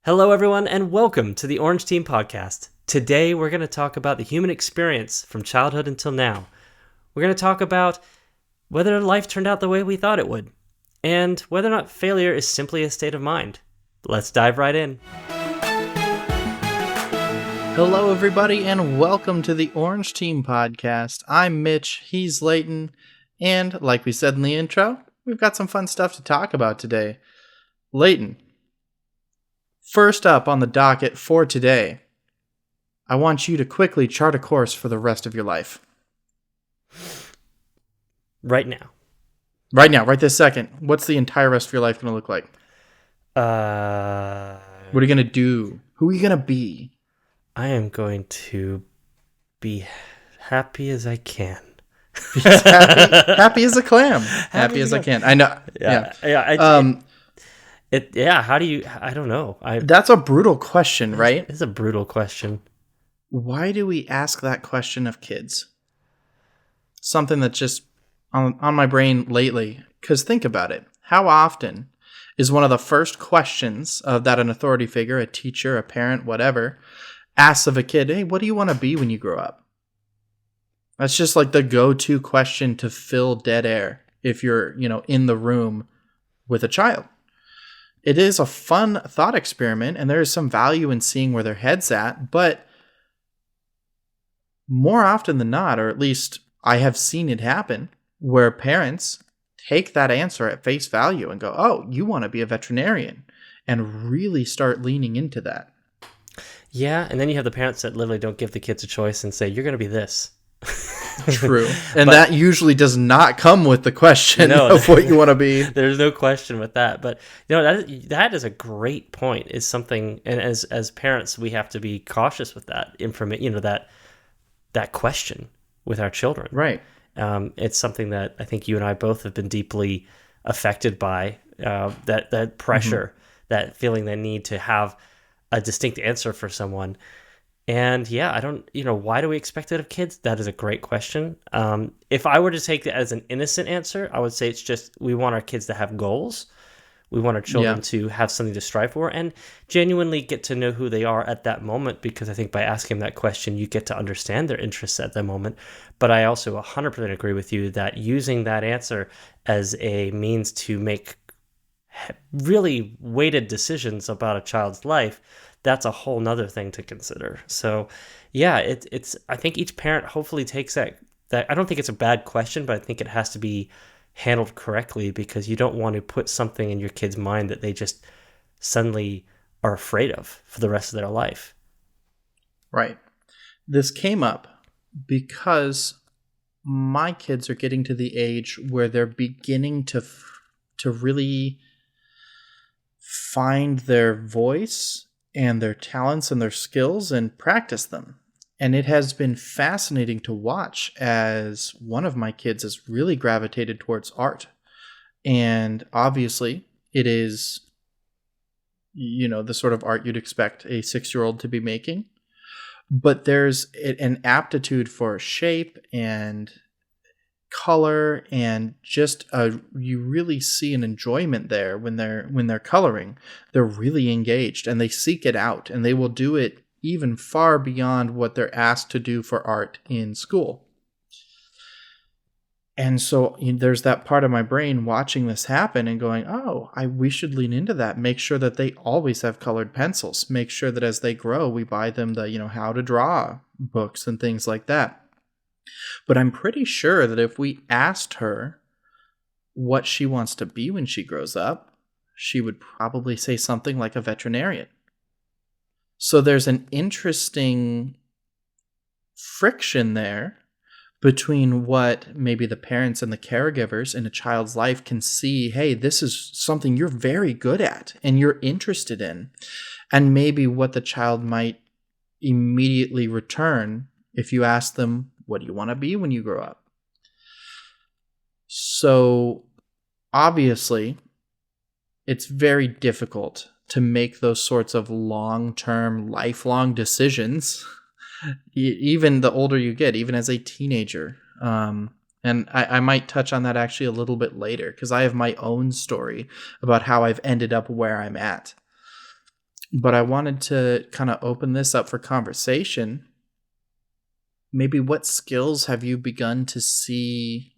Hello, everyone, and welcome to the Orange Team Podcast. Today, we're going to talk about the human experience from childhood until now. We're going to talk about whether life turned out the way we thought it would, and whether or not failure is simply a state of mind. Let's dive right in. Hello, everybody, and welcome to the Orange Team Podcast. I'm Mitch, he's Leighton, and like we said in the intro, we've got some fun stuff to talk about today. Leighton, first up on the docket for today, I want you to quickly chart a course for the rest of your life. Right now. Right now, right this second. What's the entire rest of your life going to look like? What are you going to do? Who are you going to be? I am going to be happy as I can. happy as a clam. Happy as I can. I know. How do you, I don't know. That's a brutal question, right? It's a brutal question. Why do we ask that question of kids? Something that's just on my brain lately. Because think about it. How often is one of the first questions that an authority figure, a teacher, a parent, whatever, asks of a kid, hey, what do you want to be when you grow up? That's just like the go-to question to fill dead air if you're, in the room with a child. It is a fun thought experiment, and there is some value in seeing where their head's at, but more often than not, or at least I have seen it happen, where parents take that answer at face value and go, oh, you want to be a veterinarian, and really start leaning into that. Yeah, and then you have the parents that literally don't give the kids a choice and say, you're going to be this. True. And that usually does not come with the question of what you want to be. There's no question with that. But that is a great point. Is something, and as parents, we have to be cautious with that information. That question with our children. Right. It's something that I think you and I both have been deeply affected by. That pressure, that feeling, the need to have a distinct answer for someone. And yeah, I don't, why do we expect it of kids? That is a great question. If I were to take it as an innocent answer, I would say it's just, we want our kids to have goals. We want our children to have something to strive for and genuinely get to know who they are at that moment, because I think by asking that question, you get to understand their interests at that moment. But I also 100% agree with you that using that answer as a means to make really weighted decisions about a child's life, that's a whole nother thing to consider. So yeah, it's I think each parent hopefully takes that I don't think it's a bad question, but I think it has to be handled correctly, because you don't want to put something in your kid's mind that they just suddenly are afraid of for the rest of their life. Right. This came up because my kids are getting to the age where they're beginning to really find their voice and their talents and their skills and practice them. And it has been fascinating to watch as one of my kids has really gravitated towards art. And obviously it is, the sort of art you'd expect a 6-year-old to be making. But there's an aptitude for shape and color, and just you really see an enjoyment there when they're coloring. They're really engaged and they seek it out, and they will do it even far beyond what they're asked to do for art in school. And so there's that part of my brain watching this happen and going, we should lean into that. Make sure that they always have colored pencils. Make sure that as they grow, we buy them the how to draw books and things like that. But I'm pretty sure that if we asked her what she wants to be when she grows up, she would probably say something like a veterinarian. So there's an interesting friction there between what maybe the parents and the caregivers in a child's life can see, hey, this is something you're very good at and you're interested in, and maybe what the child might immediately return if you ask them, what do you want to be when you grow up? So obviously, it's very difficult to make those sorts of long-term, lifelong decisions, even the older you get, even as a teenager. And I might touch on that actually a little bit later, because I have my own story about how I've ended up where I'm at. But I wanted to kind of open this up for conversation. Maybe what skills have you begun to see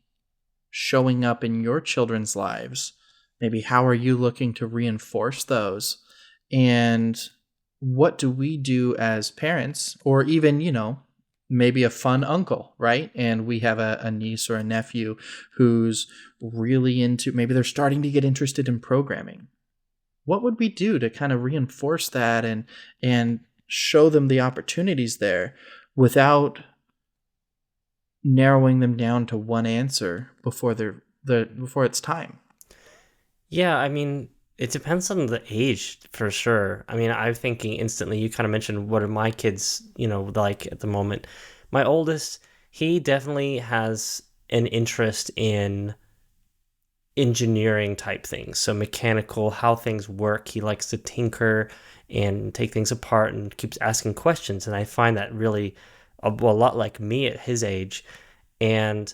showing up in your children's lives? Maybe how are you looking to reinforce those? And what do we do as parents, or even, maybe a fun uncle, right? And we have a niece or a nephew who's really into, maybe they're starting to get interested in programming. What would we do to kind of reinforce that and show them the opportunities there without narrowing them down to one answer before before it's time? Yeah, I mean, it depends on the age for sure. I mean, I'm thinking instantly, you kind of mentioned what are my kids, like at the moment. My oldest, he definitely has an interest in engineering type things. So mechanical, how things work. He likes to tinker and take things apart and keeps asking questions. And I find that really a lot like me at his age. And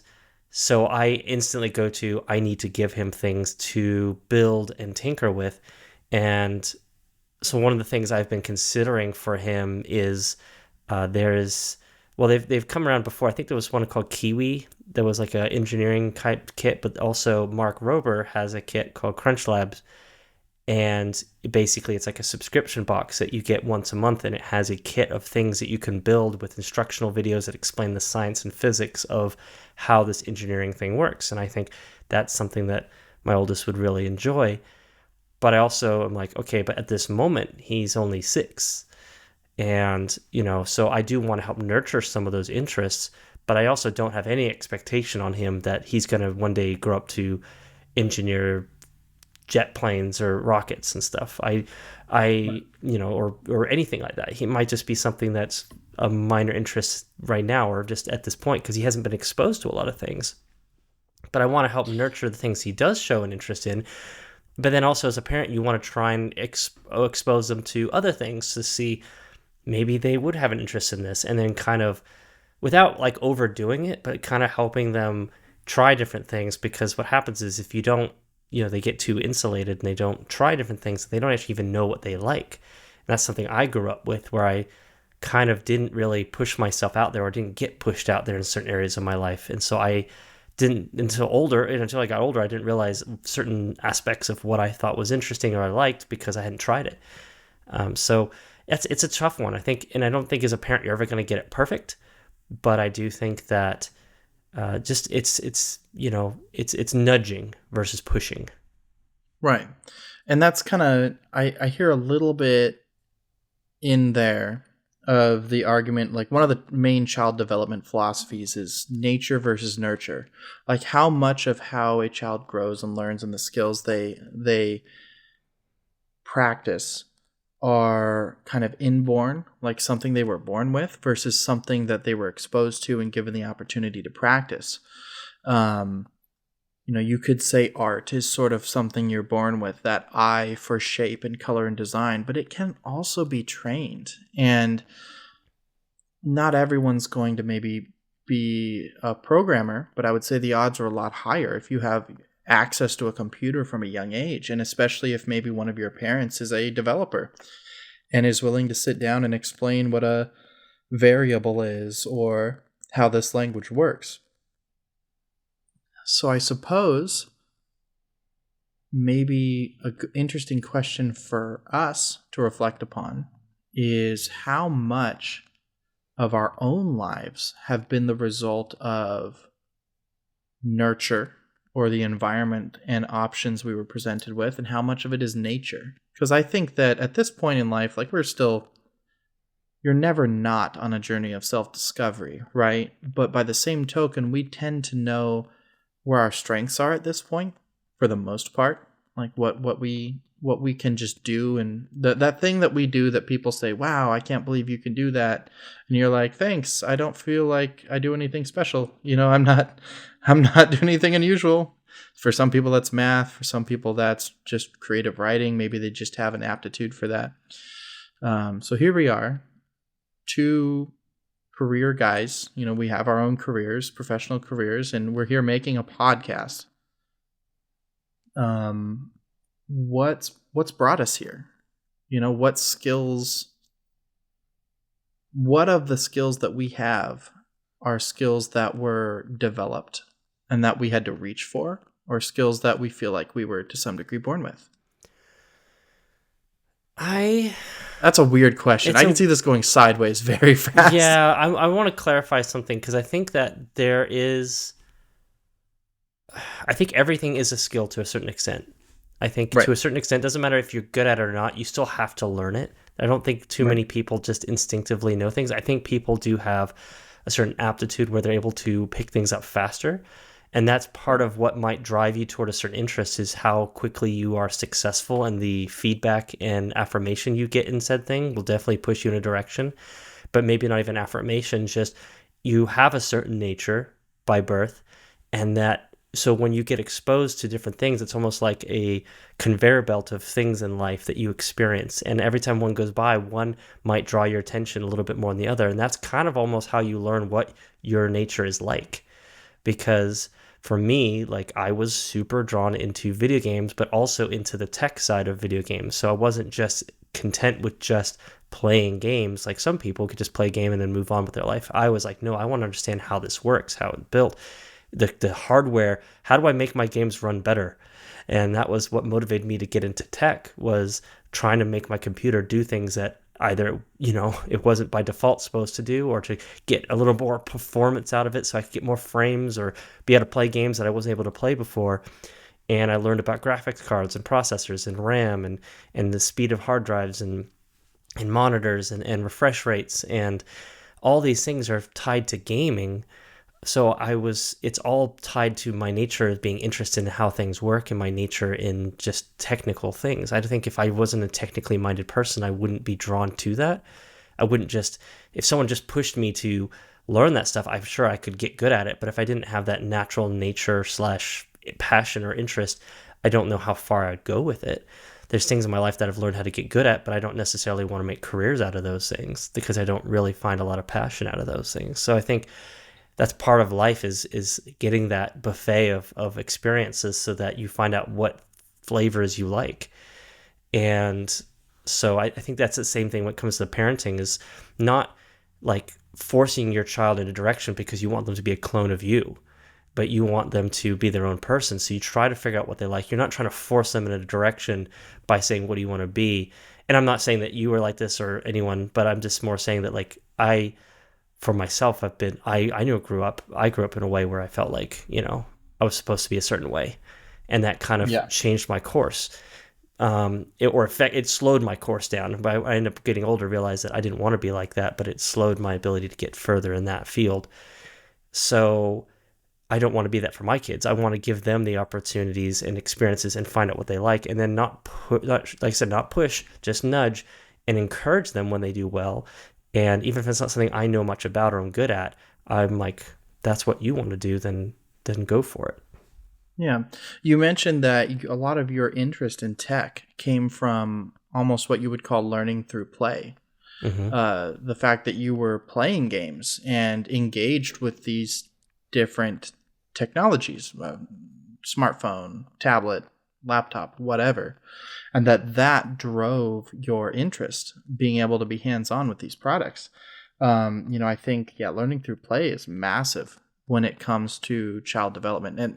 so I instantly go to, I need to give him things to build and tinker with. And so one of the things I've been considering for him is there's, well, they've come around before. I think there was one called Kiwi. There was like a engineering type kit, but also Mark Rober has a kit called Crunch Labs, and basically it's like a subscription box that you get once a month, and it has a kit of things that you can build with instructional videos that explain the science and physics of how this engineering thing works. And I think that's something that my oldest would really enjoy. But I also am like, okay, but at this moment he's only 6, and so I do want to help nurture some of those interests, but I also don't have any expectation on him that he's going to one day grow up to engineer jet planes or rockets and stuff. Or anything like that. He might just be something that's a minor interest right now, or just at this point, because he hasn't been exposed to a lot of things. But I want to help nurture the things he does show an interest in. But then also, as a parent, you want to try and expose them to other things to see maybe they would have an interest in this, and then kind of, without like overdoing it, but kind of helping them try different things. Because what happens is, if you don't, they get too insulated and they don't try different things, they don't actually even know what they like. And that's something I grew up with, where I kind of didn't really push myself out there, or didn't get pushed out there in certain areas of my life. And so I didn't, until I got older, I didn't realize certain aspects of what I thought was interesting or I liked, because I hadn't tried it. So it's a tough one, I think, and I don't think as a parent you're ever going to get it perfect, but I do think that just it's nudging versus pushing. Right. And that's kind of, I hear a little bit in there of the argument. Like, one of the main child development philosophies is nature versus nurture. Like, how much of how a child grows and learns and the skills they practice are kind of inborn, like something they were born with, versus something that they were exposed to and given the opportunity to practice. Um, you could say art is sort of something you're born with, that eye for shape and color and design, but it can also be trained. And not everyone's going to maybe be a programmer, but I would say the odds are a lot higher if you have access to a computer from a young age, and especially if maybe one of your parents is a developer and is willing to sit down and explain what a variable is or how this language works. So I suppose maybe an interesting question for us to reflect upon is how much of our own lives have been the result of nurture, or the environment and options we were presented with, and how much of it is nature. Because I think that at this point in life, like, you're never not on a journey of self-discovery, right? But by the same token, we tend to know where our strengths are at this point, for the most part. Like, what we can just do, and that thing that we do that people say, wow, I can't believe you can do that. And you're like, thanks, I don't feel like I do anything special. I'm not doing anything unusual. For some people that's math, for some people that's just creative writing. Maybe they just have an aptitude for that. So here we are, two career guys. We have our own careers, professional careers, and we're here making a podcast. What's brought us here? What skills, what of the skills that we have are skills that were developed and that we had to reach for, or skills that we feel like we were to some degree born with? I That's a weird question. it's I can a see this going sideways very fast. Yeah, I want to clarify something because I think that there is I think everything is a skill to a certain extent. I think Right. to a certain extent, doesn't matter if you're good at it or not, you still have to learn it. I don't think too Right. many people just instinctively know things. I think people do have a certain aptitude where they're able to pick things up faster. And that's part of what might drive you toward a certain interest is how quickly you are successful, and the feedback and affirmation you get in said thing will definitely push you in a direction. But maybe not even affirmation, just you have a certain nature by birth, and that so when you get exposed to different things, it's almost like a conveyor belt of things in life that you experience. And every time one goes by, one might draw your attention a little bit more than the other. And that's kind of almost how you learn what your nature is like. Because for me, like I was super drawn into video games, but also into the tech side of video games. So I wasn't just content with just playing games. Like some people could just play a game and then move on with their life. I was like, no, I want to understand how this works, how it's built, the hardware. How do I make my games run better? And that was what motivated me to get into tech, was trying to make my computer do things that either it wasn't by default supposed to do, or to get a little more performance out of it so I could get more frames or be able to play games that I wasn't able to play before. And I learned about graphics cards and processors and RAM and the speed of hard drives and monitors and refresh rates, and all these things are tied to gaming. So it's all tied to my nature of being interested in how things work, and my nature in just technical things. I think if I wasn't a technically minded person, I wouldn't be drawn to that. I wouldn't just, if someone just pushed me to learn that stuff, I'm sure I could get good at it. But if I didn't have that natural nature slash passion or interest, I don't know how far I'd go with it. There's things in my life that I've learned how to get good at, but I don't necessarily want to make careers out of those things because I don't really find a lot of passion out of those things. So I think that's part of life, is getting that buffet of experiences so that you find out what flavors you like. And so I think that's the same thing when it comes to parenting, is not like forcing your child in a direction because you want them to be a clone of you, but you want them to be their own person. So you try to figure out what they like. You're not trying to force them in a direction by saying, what do you want to be? And I'm not saying that you are like this or anyone, but I'm just more saying that like for myself, I knew I grew up in a way where I felt like, I was supposed to be a certain way. And that kind of Yeah. changed my course. It slowed my course down. But I ended up getting older, realized that I didn't want to be like that, but it slowed my ability to get further in that field. So I don't want to be that for my kids. I want to give them the opportunities and experiences and find out what they like, and then like I said, not push, just nudge and encourage them when they do well. And even if it's not something I know much about or I'm good at, I'm like, that's what you want to do, then go for it. Yeah. You mentioned that a lot of your interest in tech came from almost what you would call learning through play. Hmm. The fact that you were playing games and engaged with these different technologies, smartphone, tablet, laptop, whatever, and that drove your interest, being able to be hands-on with these products. I think, yeah, learning through play is massive when it comes to child development. And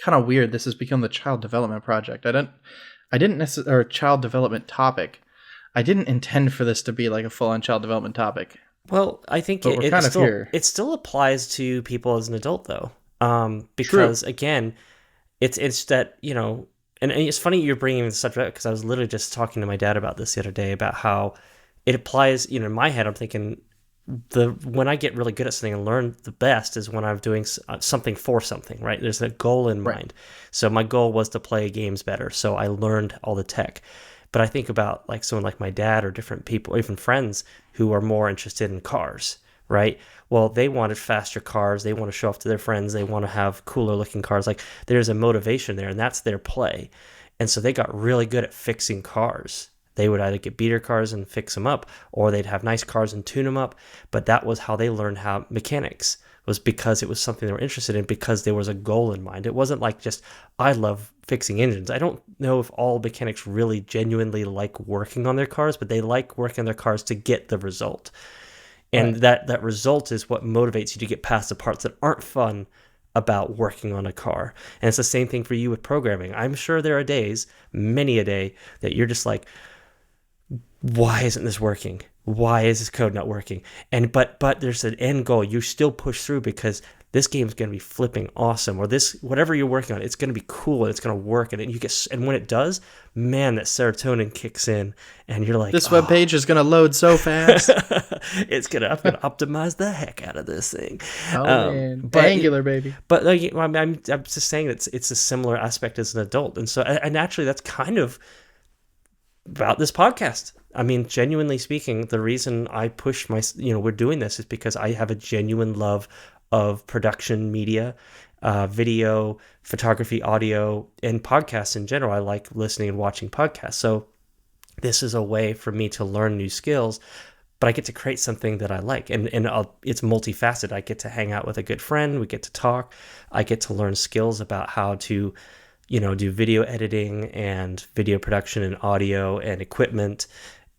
kind of weird, this has become the child development project. I didn't necessarily, or child development topic. I didn't intend for this to be like a full-on child development topic, Well, I think but we're kind of here. it still applies to people as an adult though, True. because again, it's that and it's funny you're bringing this subject because I was literally just talking to my dad about this the other day, about how it applies. In my head, I'm thinking when I get really good at something and learn the best is when I'm doing something for something, right? There's a goal in Right. mind. So my goal was to play games better. So I learned all the tech. But I think about like someone like my dad or different people, even friends who are more interested in cars, right? Well, they wanted faster cars. They want to show off to their friends. They want to have cooler looking cars. Like there's a motivation there, and that's their play. And so they got really good at fixing cars. They would either get beater cars and fix them up, or they'd have nice cars and tune them up. But that was how they learned how mechanics. was because it was something they were interested in, because there was a goal in mind. It wasn't like just, I love fixing engines. I don't know if all mechanics really genuinely like working on their cars, but they like working on their cars to get the result. And Right. that result is what motivates you to get past the parts that aren't fun about working on a car. And it's the same thing for you with programming. I'm sure there are days, many a day, that you're just like, why isn't this working? Why is this code not working? And but there's an end goal. You still push through because this game is going to be flipping awesome, or this whatever you're working on, it's going to be cool and it's going to work. And and when it does, man, that serotonin kicks in, and you're like, This web oh, page is going to load so fast. I'm gonna optimize the heck out of this thing. Oh man, But Angular baby. but like, I'm just saying it's a similar aspect as an adult, and so and actually that's kind of about this podcast. I mean, genuinely speaking, the reason I push we're doing this is because I have a genuine love of production media, video, photography, audio, and podcasts in general. I like listening and watching podcasts. So this is a way for me to learn new skills, but I get to create something that I like. And it's multifaceted. I get to hang out with a good friend. We get to talk. I get to learn skills about how to do video editing and video production and audio and equipment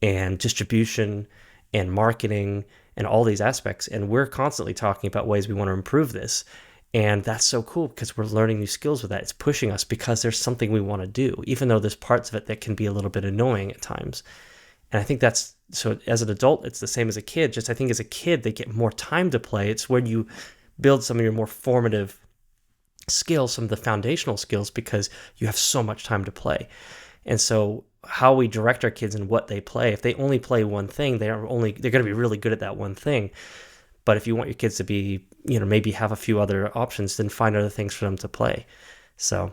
and distribution and marketing and all these aspects. And we're constantly talking about ways we want to improve this. And that's so cool because we're learning new skills with that. It's pushing us because there's something we want to do, even though there's parts of it that can be a little bit annoying at times. And I think that's, so as an adult, it's the same as a kid. Just I think as a kid, they get more time to play. It's where you build some of your more formative skills, some of the foundational skills, because you have so much time to play. And so how we direct our kids and what they play, if they only play one thing, they're going to be really good at that one thing. But if you want your kids to be, maybe have a few other options, then find other things for them to play. So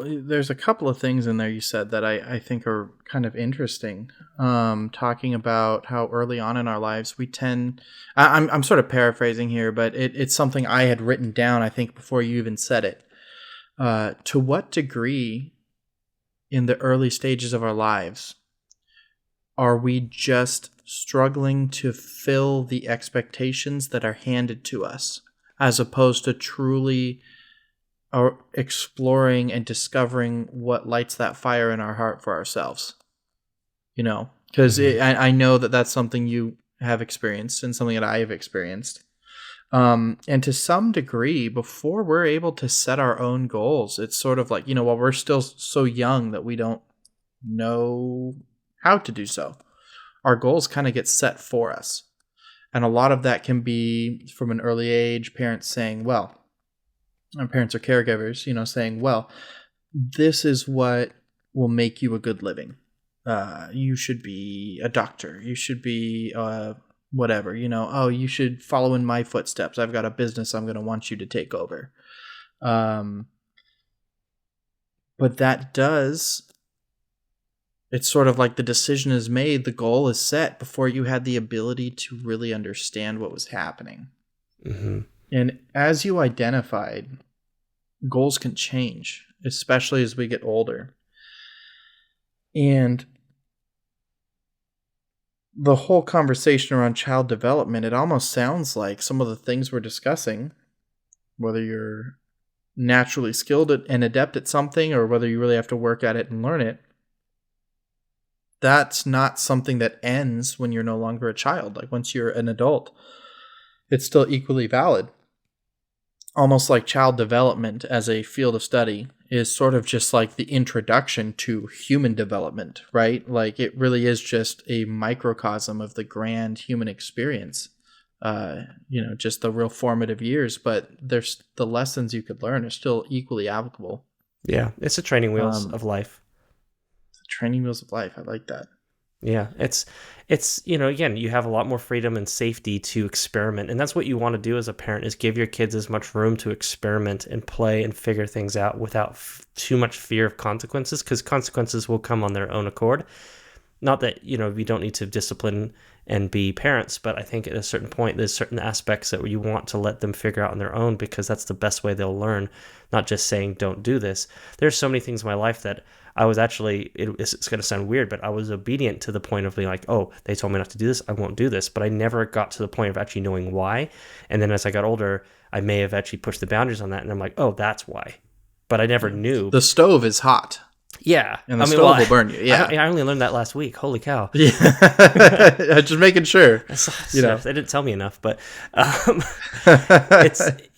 there's a couple of things in there you said that I think are kind of interesting. Talking about how early on in our lives we tend, I'm sort of paraphrasing here, but it's something I had written down, I think, before you even said it. To what degree in the early stages of our lives are we just struggling to fill the expectations that are handed to us, as opposed to truly exploring and discovering what lights that fire in our heart for ourselves? Because I know that that's something you have experienced and something that I have experienced. And to some degree, before we're able to set our own goals, it's sort of like, while we're still so young that we don't know how to do so, our goals kind of get set for us. And a lot of that can be from an early age, parents saying, well, our parents are caregivers, saying, well, this is what will make you a good living. You should be a doctor. You should be whatever, oh, you should follow in my footsteps. I've got a business I'm going to want you to take over. But that it's sort of like the decision is made, the goal is set before you had the ability to really understand what was happening. Mm-hmm. And as you identified, goals can change, especially as we get older. And the whole conversation around child development, it almost sounds like some of the things we're discussing, whether you're naturally skilled and adept at something or whether you really have to work at it and learn it, that's not something that ends when you're no longer a child. Like once you're an adult, it's still equally valid. Almost like child development as a field of study is sort of just like the introduction to human development, right? Like it really is just a microcosm of the grand human experience. Just the real formative years, but there's the lessons you could learn are still equally applicable. Yeah, it's the training wheels of life. Training wheels of life. I like that. Yeah, it's again, you have a lot more freedom and safety to experiment, and that's what you want to do as a parent, is give your kids as much room to experiment and play and figure things out without too much fear of consequences, because consequences will come on their own accord. Not that, we don't need to discipline and be parents, but I think at a certain point, there's certain aspects that you want to let them figure out on their own, because that's the best way they'll learn, not just saying, don't do this. There's so many things in my life that I was actually, it's going to sound weird, but I was obedient to the point of being like, oh, they told me not to do this, I won't do this. But I never got to the point of actually knowing why. And then as I got older, I may have actually pushed the boundaries on that. And I'm like, oh, that's why. But I never knew. The stove is hot. Yeah. And the stove will burn you. Yeah. I only learned that last week. Holy cow. Yeah. Just making sure. They didn't tell me enough, but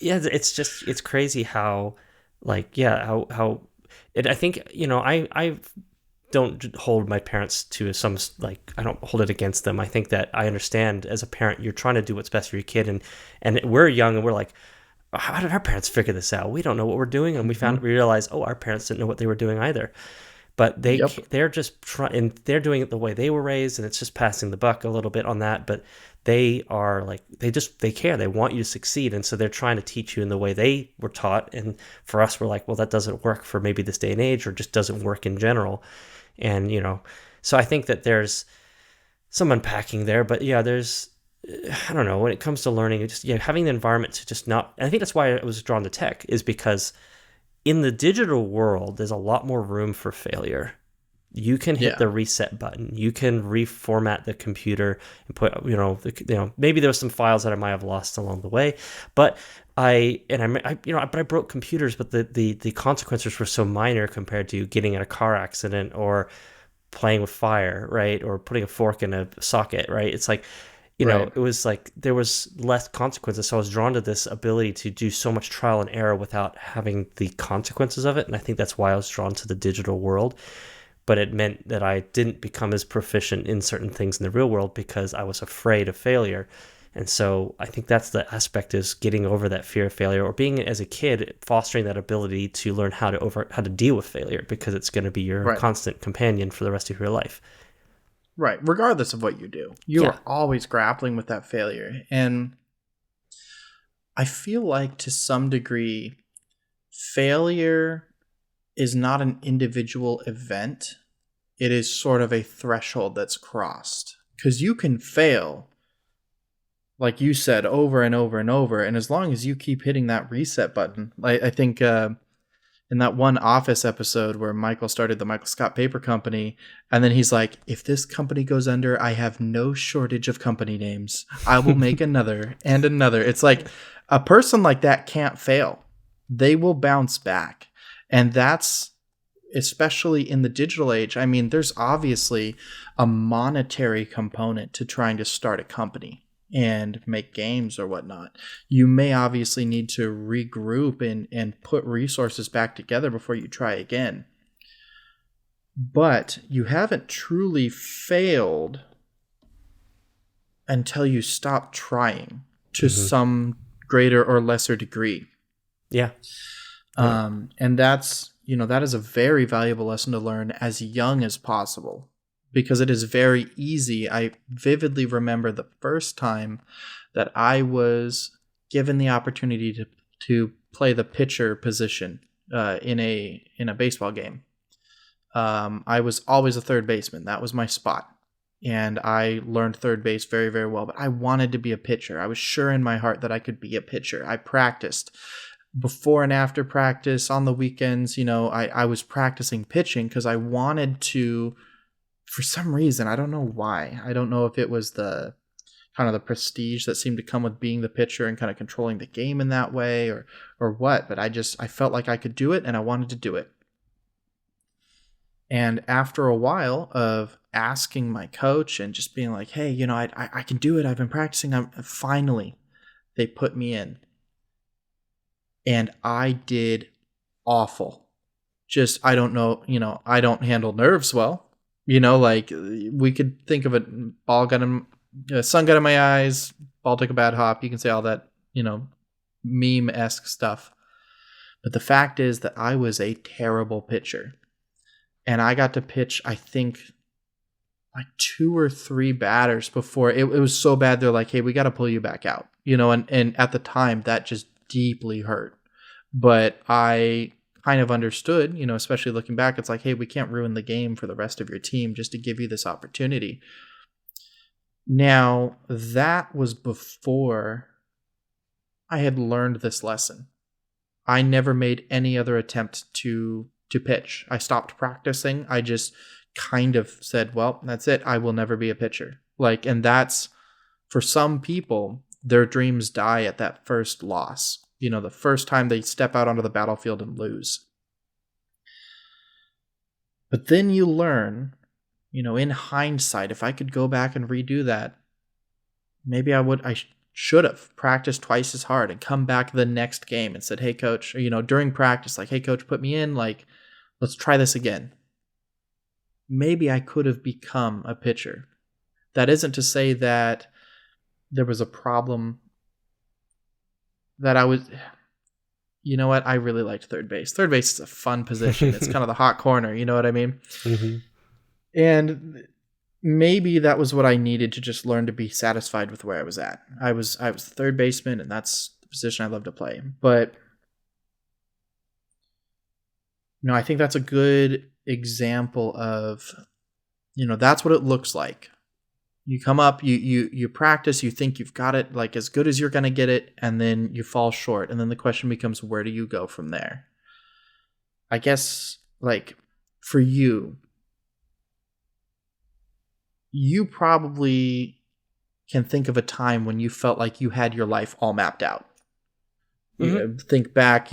it's crazy how, like, how it, I think, I don't hold my parents to some, like, I don't hold it against them. I think that I understand, as a parent, you're trying to do what's best for your kid. And we're young and we're like, how did our parents figure this out? We don't know what we're doing. And we realized, oh, our parents didn't know what they were doing either. But they're just trying, and they're doing it the way they were raised, and it's just passing the buck a little bit on that. But they are like, they care. They want you to succeed. And so they're trying to teach you in the way they were taught. And for us, we're like, well, that doesn't work for maybe this day and age, or just doesn't work in general. And, so I think that there's some unpacking there. But yeah, there's, I don't know, when it comes to learning, just having the environment to just not, and I think that's why I was drawn to tech, is because in the digital world, there's a lot more room for failure. You can hit the reset button. You can reformat the computer and put, maybe there were some files that I might have lost along the way, but I broke computers, but the consequences were so minor compared to getting in a car accident or playing with fire, right? Or putting a fork in a socket, right? It's like, it was like there was less consequences. So I was drawn to this ability to do so much trial and error without having the consequences of it. And I think that's why I was drawn to the digital world. But it meant that I didn't become as proficient in certain things in the real world because I was afraid of failure. And so I think that's the aspect, is getting over that fear of failure, or being, as a kid, fostering that ability to learn how to deal with failure, because it's going to be your constant companion for the rest of your life. Right. Regardless of what you do, you are always grappling with that failure. And I feel like, to some degree, failure is not an individual event. It is sort of a threshold that's crossed. Because you can fail, like you said, over and over and over. And as long as you keep hitting that reset button, I think in that one Office episode where Michael started the Michael Scott Paper Company, and then he's like, if this company goes under, I have no shortage of company names. I will make another and another. It's like, a person like that can't fail. They will bounce back. And that's, especially in the digital age, I mean, there's obviously a monetary component to trying to start a company and make games or whatnot. You may obviously need to regroup and put resources back together before you try again. But you haven't truly failed until you stop trying to some greater or lesser degree. Yeah. And that's, that is a very valuable lesson to learn as young as possible. Because it is very easy. I vividly remember the first time that I was given the opportunity to play the pitcher position in a baseball game. I was always a third baseman. That was my spot. And I learned third base very, very well. But I wanted to be a pitcher. I was sure in my heart that I could be a pitcher. I practiced. Before and after practice, on the weekends, I was practicing pitching because I wanted to. For some reason, I don't know why. I don't know if it was the kind of the prestige that seemed to come with being the pitcher and kind of controlling the game in that way, or what. But I felt like I could do it, and I wanted to do it. And after a while of asking my coach and just being like, hey, I can do it. I've been practicing. Finally, they put me in. And I did awful. Just, I don't know, I don't handle nerves well. Like, we could think of it, sun got in my eyes, ball took a bad hop. You can say all that, meme-esque stuff. But the fact is that I was a terrible pitcher. And I got to pitch, I think, like 2 or 3 batters before. It was so bad, they're like, hey, we got to pull you back out. And at the time, that just deeply hurt. But I kind of understood, especially looking back. It's like, hey, we can't ruin the game for the rest of your team just to give you this opportunity. Now, that was before I had learned this lesson. I never made any other attempt to pitch. I stopped practicing. I just kind of said, well, that's it. I will never be a pitcher. And that's, for some people, their dreams die at that first loss. The first time they step out onto the battlefield and lose. But then you learn, in hindsight, if I could go back and redo that, maybe I should have practiced twice as hard and come back the next game and said, hey, coach, during practice, like, hey, coach, put me in, let's try this again. Maybe I could have become a pitcher. That isn't to say that there was a problem that I was... You know what? I really liked third base. Third base is a fun position. It's kind of the hot corner. You know what I mean? Mm-hmm. And maybe that was what I needed to just learn to be satisfied with where I was at. I was the third baseman, and that's the position I love to play. But I think that's a good example of, that's what it looks like. You come up, you practice, you think you've got it like as good as you're going to get it, and then you fall short. And then the question becomes, where do you go from there? I guess, for you probably can think of a time when you felt like you had your life all mapped out. Mm-hmm. You think back,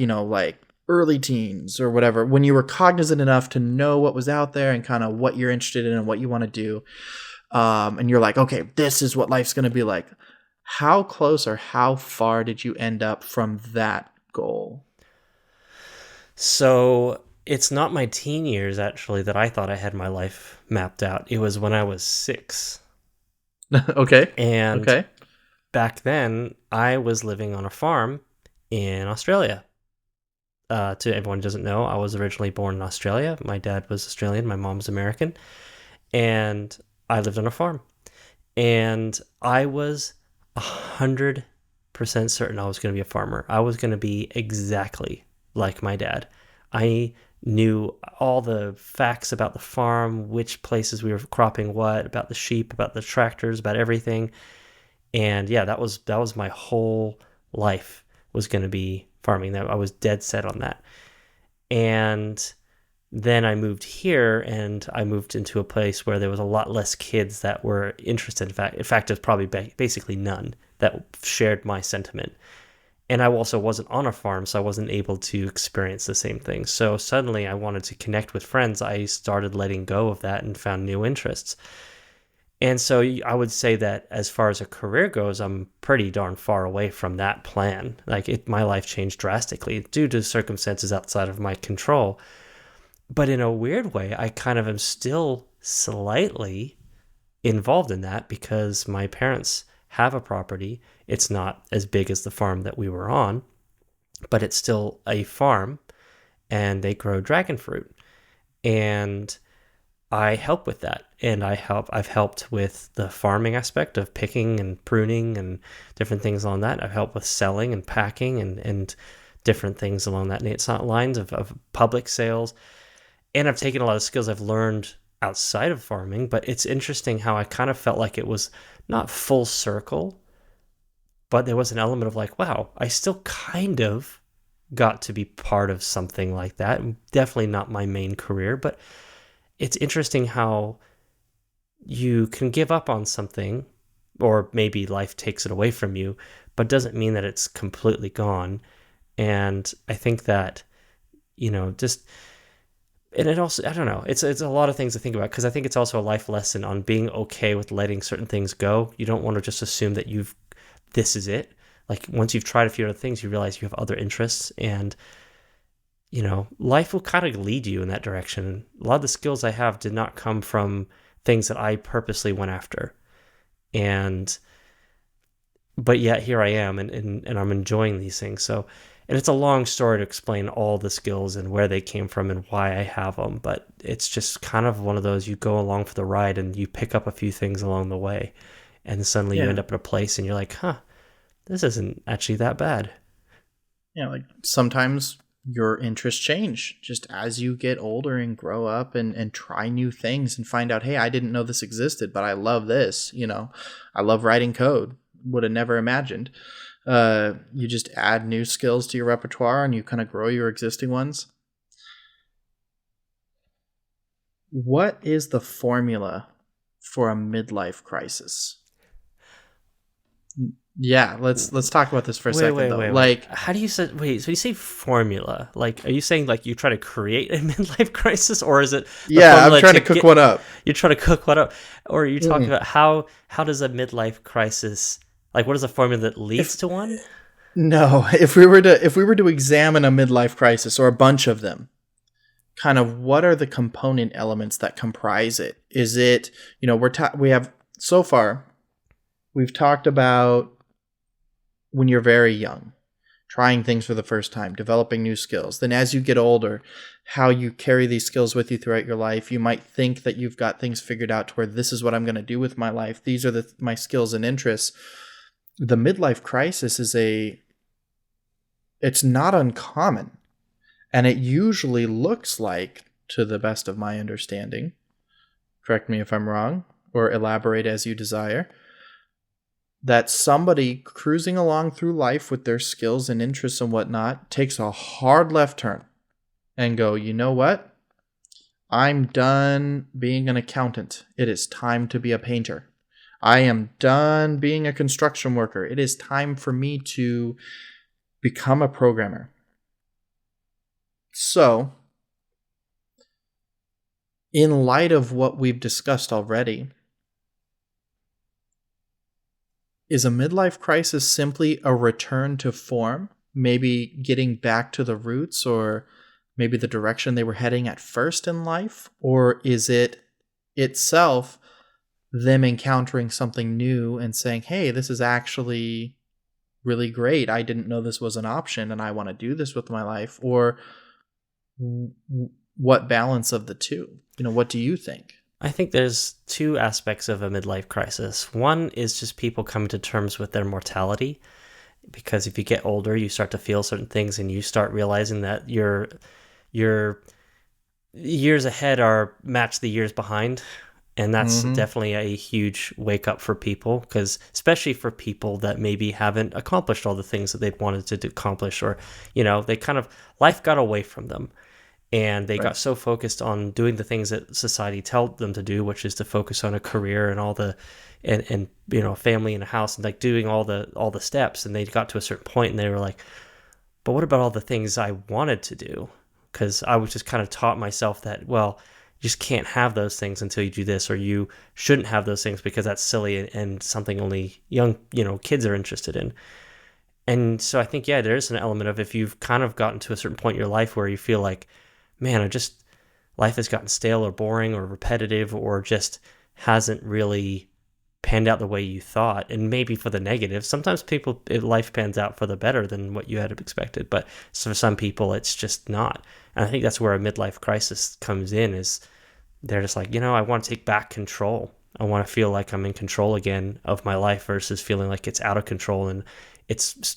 early teens or whatever, when you were cognizant enough to know what was out there and kind of what you're interested in and what you want to do. And you're like, okay, this is what life's going to be like. How close or how far did you end up from that goal? So it's not my teen years, actually, that I thought I had my life mapped out. It was when I was 6. Okay. And back then, I was living on a farm in Australia. To everyone who doesn't know, I was originally born in Australia. My dad was Australian, my mom's American. And I lived on a farm. And I was 100% certain I was going to be a farmer. I was going to be exactly like my dad. I knew all the facts about the farm, which places we were cropping what, about the sheep, about the tractors, about everything. And yeah, that was my whole life was going to be farming. That I was dead set on that. And then I moved here, and I moved into a place where there was a lot less kids that were interested. In fact, there's probably basically none that shared my sentiment. And I also wasn't on a farm, so I wasn't able to experience the same things. So suddenly I wanted to connect with friends. I started letting go of that and found new interests. And so I would say that as far as a career goes, I'm pretty darn far away from that plan. My life changed drastically due to circumstances outside of my control. But in a weird way, I kind of am still slightly involved in that because my parents have a property. It's not as big as the farm that we were on, but it's still a farm, and they grow dragon fruit. And I help with that. And I've helped with the farming aspect of picking and pruning and different things on that. I've helped with selling and packing and different things along that lines of public sales. And I've taken a lot of skills I've learned outside of farming, but it's interesting how I kind of felt like it was not full circle, but there was an element of wow, I still kind of got to be part of something like that. Definitely not my main career, but it's interesting how you can give up on something, or maybe life takes it away from you, but doesn't mean that it's completely gone. And I think that, and it also, I don't know, it's a lot of things to think about, because I think it's also a life lesson on being okay with letting certain things go. You don't want to just assume that this is it. Once you've tried a few other things, you realize you have other interests, and life will kind of lead you in that direction. A lot of the skills I have did not come from things that I purposely went after. But yet here I am, and I'm enjoying these things. And it's a long story to explain all the skills and where they came from and why I have them. But it's just kind of one of those, you go along for the ride and you pick up a few things along the way. And suddenly you end up in a place and you're like, this isn't actually that bad. Yeah, sometimes your interests change just as you get older and grow up and try new things and find out, hey, I didn't know this existed, but I love this. I love writing code. Would have never imagined. You just add new skills to your repertoire and you kind of grow your existing ones. What is the formula for a midlife crisis? Yeah, let's talk about this for a Wait, second wait, though. wait, wait. Like, How do you say? Wait, so you say formula? Like, are you saying like you try to create a midlife crisis, or is it the yeah, I'm formula trying to to cook get? one up. You're trying to cook what up, or are you talking Mm. about how does a midlife crisis like? What is a formula that leads If to one? no, if we were to examine a midlife crisis or a bunch of them, kind of what are the component elements that comprise it? Is it, we have so far we've talked about when you're very young, trying things for the first time, developing new skills. Then as you get older, how you carry these skills with you throughout your life. You might think that you've got things figured out to where this is what I'm going to do with my life. These are my skills and interests. The midlife crisis it's not uncommon. And it usually looks like, to the best of my understanding, correct me if I'm wrong, or elaborate as you desire, that somebody cruising along through life with their skills and interests and whatnot takes a hard left turn and go, you know what? I'm done being an accountant. It is time to be a painter. I am done being a construction worker. It is time for me to become a programmer. So, in light of what we've discussed already, is a midlife crisis simply a return to form? Maybe getting back to the roots or maybe the direction they were heading at first in life? Or is it itself them encountering something new and saying, hey, this is actually really great. I didn't know this was an option and I want to do this with my life? Or what balance of the two? What do you think? I think there's two aspects of a midlife crisis. One is just people coming to terms with their mortality, because if you get older, you start to feel certain things, and you start realizing that your years ahead are match the years behind. And that's Mm-hmm. definitely a huge wake up for people, because especially for people that maybe haven't accomplished all the things that they'd wanted to accomplish, or, they kind of, life got away from them. And they Right. got so focused on doing the things that society told them to do, which is to focus on a career and all the, and family and a house, and like doing all the steps. And they got to a certain point and they were like, but what about all the things I wanted to do? Because I was just kind of taught myself that, well, you just can't have those things until you do this, or you shouldn't have those things because that's silly and something only young, kids are interested in. And so I think, yeah, there is an element of, if you've kind of gotten to a certain point in your life where you feel like, man, life has gotten stale or boring or repetitive, or just hasn't really panned out the way you thought, and maybe for the negative. Sometimes life pans out for the better than what you had expected, but for some people it's just not. And I think that's where a midlife crisis comes in, is they're just like, I want to take back control. I want to feel like I'm in control again of my life, versus feeling like it's out of control. And it's,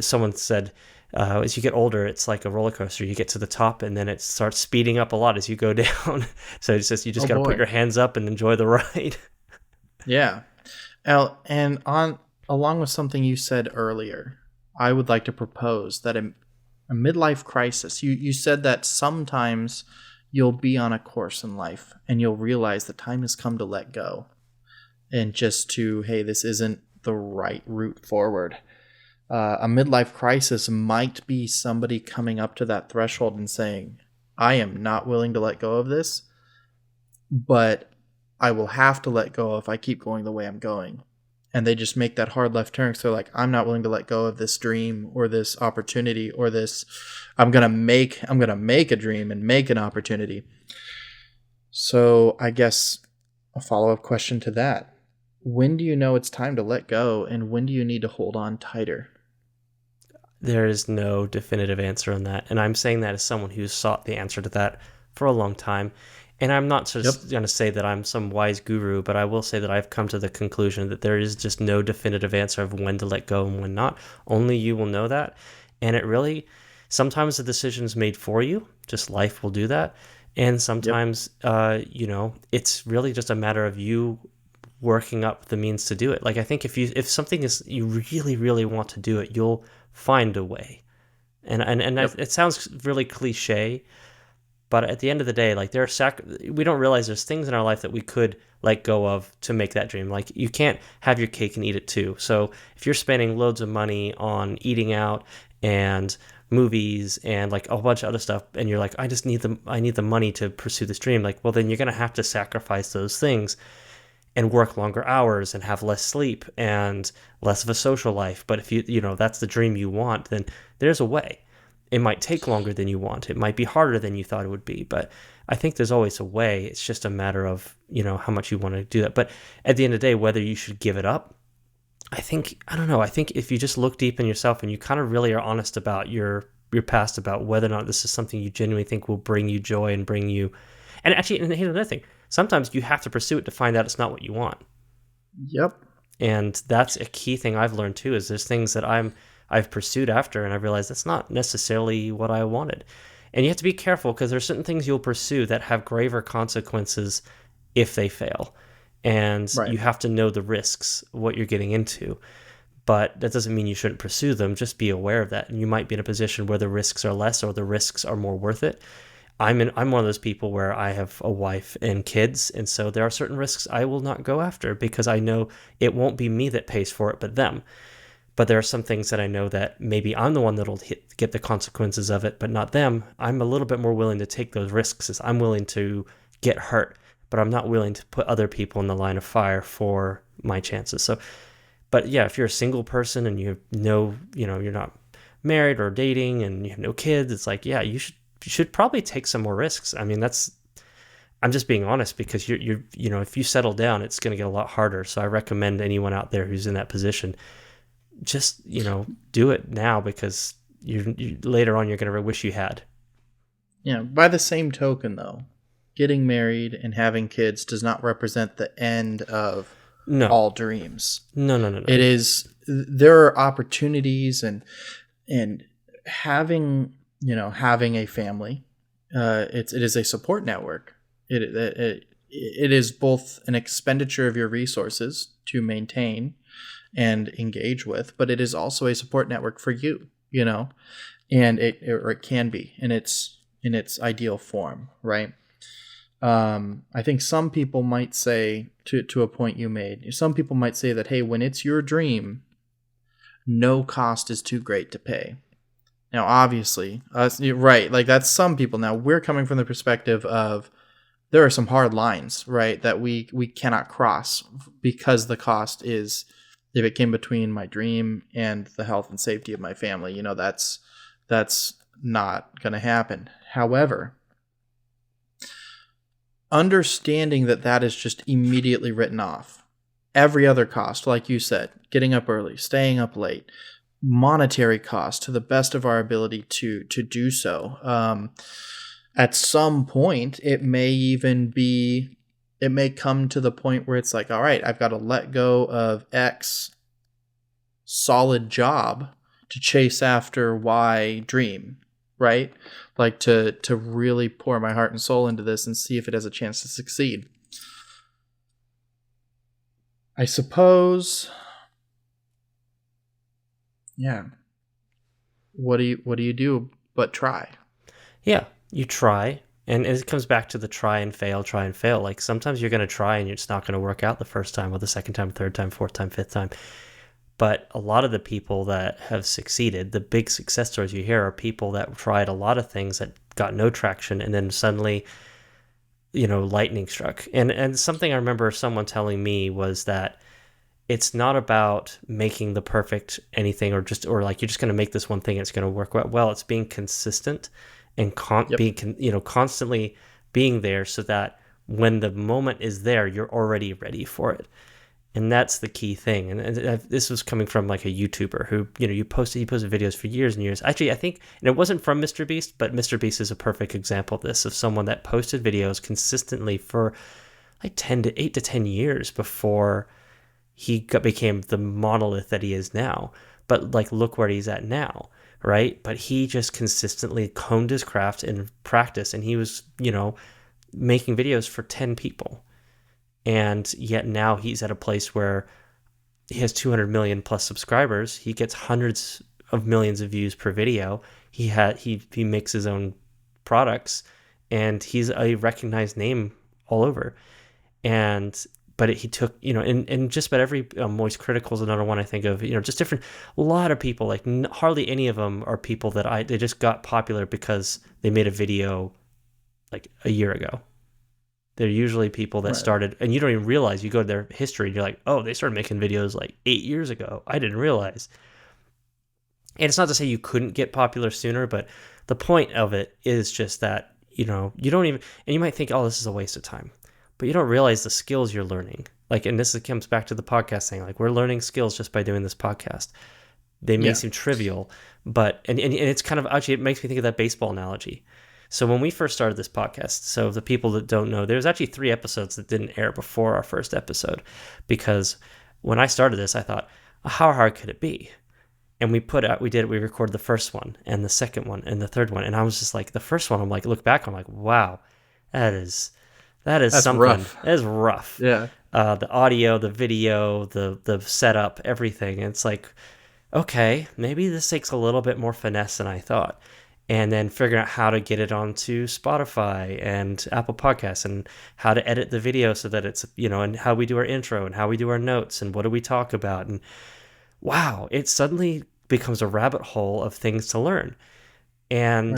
someone said, as you get older, it's like a roller coaster. You get to the top and then it starts speeding up a lot as you go down. So it's just, you just got to put your hands up and enjoy the ride. Yeah. And along with something you said earlier, I would like to propose that a midlife crisis, you said that sometimes you'll be on a course in life and you'll realize the time has come to let go, and just to, hey, this isn't the right route forward. A midlife crisis might be somebody coming up to that threshold and saying, I am not willing to let go of this, but I will have to let go if I keep going the way I'm going. And they just make that hard left turn. So like, I'm not willing to let go of this dream or this opportunity or this, I'm going to make a dream and make an opportunity. So I guess a follow-up question to that. When do you know it's time to let go, and when do you need to hold on tighter? There is no definitive answer on that. And I'm saying that as someone who's sought the answer to that for a long time. And I'm not just going to say that I'm some wise guru, but I will say that I've come to the conclusion that there is just no definitive answer of when to let go and when not. Only you will know that. And it really, Sometimes the decision's made for you, just life will do that. And Yep. sometimes, it's really just a matter of you working up the means to do it. Like I think if something is you really really want to do it, you'll find a way. Yep. It sounds really cliche, but at the end of the day, like we don't realize there's things in our life that we could let go of to make that dream. Like you can't have your cake and eat it too. So if you're spending loads of money on eating out and movies and like a whole bunch of other stuff, and you're like, I need the money to pursue this dream. Like, well, then you're gonna have to sacrifice those things and work longer hours and have less sleep and less of a social life. But if that's the dream you want, then there's a way. It might take longer than you want. It might be harder than you thought it would be, but I think there's always a way. It's just a matter of, how much you want to do that. But at the end of the day, whether you should give it up, I don't know. I think if you just look deep in yourself and you kind of really are honest about your past, about whether or not this is something you genuinely think will bring you joy and bring you, and actually, and here's another thing. Sometimes you have to pursue it to find out it's not what you want. Yep. And that's a key thing I've learned too, is there's things that I've pursued after and I realized that's not necessarily what I wanted. And you have to be careful because there's certain things you'll pursue that have graver consequences if they fail. And Right. you have to know the risks, what you're getting into. But that doesn't mean you shouldn't pursue them. Just be aware of that. And you might be in a position where the risks are less or the risks are more worth it. I'm one of those people where I have a wife and kids, and so there are certain risks I will not go after because I know it won't be me that pays for it, but them. But there are some things that I know that maybe I'm the one that'll get the consequences of it, but not them. I'm a little bit more willing to take those risks as I'm willing to get hurt, but I'm not willing to put other people in the line of fire for my chances. So, but yeah, if you're a single person and you're not married or dating and you have no kids, it's like, yeah, you should probably take some more risks. I mean, I'm just being honest because if you settle down, it's going to get a lot harder. So I recommend anyone out there who's in that position, just, do it now because later on, you're going to wish you had. Yeah. By the same token, though, getting married and having kids does not represent the end of No, all dreams. no, no, no, It no. is, there are opportunities, and having, having a family, it is a support network. It is both an expenditure of your resources to maintain and engage with, but it is also a support network for you, and it can be in its ideal form, right? I think some people might say, to a point you made, some people might say that, hey, when it's your dream, no cost is too great to pay. Now, obviously, right, like that's some people. Now we're coming from the perspective of there are some hard lines, right, that we cannot cross because the cost is, if it came between my dream and the health and safety of my family, that's not going to happen. However, understanding that that is just immediately written off. Every other cost, like you said, getting up early, staying up late, monetary cost to the best of our ability to do so. At some point, it may come to the point where it's like, all right, I've got to let go of X solid job to chase after Y dream, right? Like to really pour my heart and soul into this and see if it has a chance to succeed. I suppose, yeah. What do you do but try? Yeah, you try. And it comes back to the try and fail, try and fail. Like sometimes you're going to try and it's not going to work out the first time or the second time, third time, fourth time, fifth time. But a lot of the people that have succeeded, the big success stories you hear are people that tried a lot of things that got no traction and then suddenly, lightning struck. And something I remember someone telling me was that it's not about making the perfect anything or like you're just going to make this one thing and it's going to work well. It's being consistent and Yep. constantly being there so that when the moment is there, you're already ready for it. And that's the key thing. And this was coming from like a YouTuber who, he posted videos for years and years. Actually, I think, and it wasn't from Mr. Beast, but Mr. Beast is a perfect example of this, of someone that posted videos consistently for like 8 to 10 years before became the monolith that he is now. But like, look where he's at now. right? But he just consistently honed his craft and practice, and he was, making videos for 10 people. And yet now he's at a place where he has 200 million plus subscribers. He gets hundreds of millions of views per video. He makes his own products, and he's a recognized name all over. And but he took, and just about every Moist Critical is another one I think of, just different, a lot of people, like hardly any of them are people that they just got popular because they made a video like a year ago. They're usually people that started, and you don't even realize, you go to their history and you're like, oh, they started making videos like 8 years ago. I didn't realize. And it's not to say you couldn't get popular sooner, but the point of it is just that, you don't even, and you might think, oh, this is a waste of time, but you don't realize the skills you're learning. Like, and this comes back to the podcast thing, like we're learning skills just by doing this podcast. They may seem trivial, but, and it's kind of, actually, it makes me think of that baseball analogy. So when we first started this podcast, so the people that don't know, there's actually 3 episodes that didn't air before our first episode, because when I started this, I thought, how hard could it be? And we recorded the first one and the second one and the third one. And I was just like, the first one, I'm like, look back, I'm like, wow, that's something. Rough. That is rough. Yeah. The audio, the video, the setup, everything. And it's like, okay, maybe this takes a little bit more finesse than I thought. And then figuring out how to get it onto Spotify and Apple Podcasts, and how to edit the video so that it's, and how we do our intro and how we do our notes and what do we talk about. And wow, it suddenly becomes a rabbit hole of things to learn. And,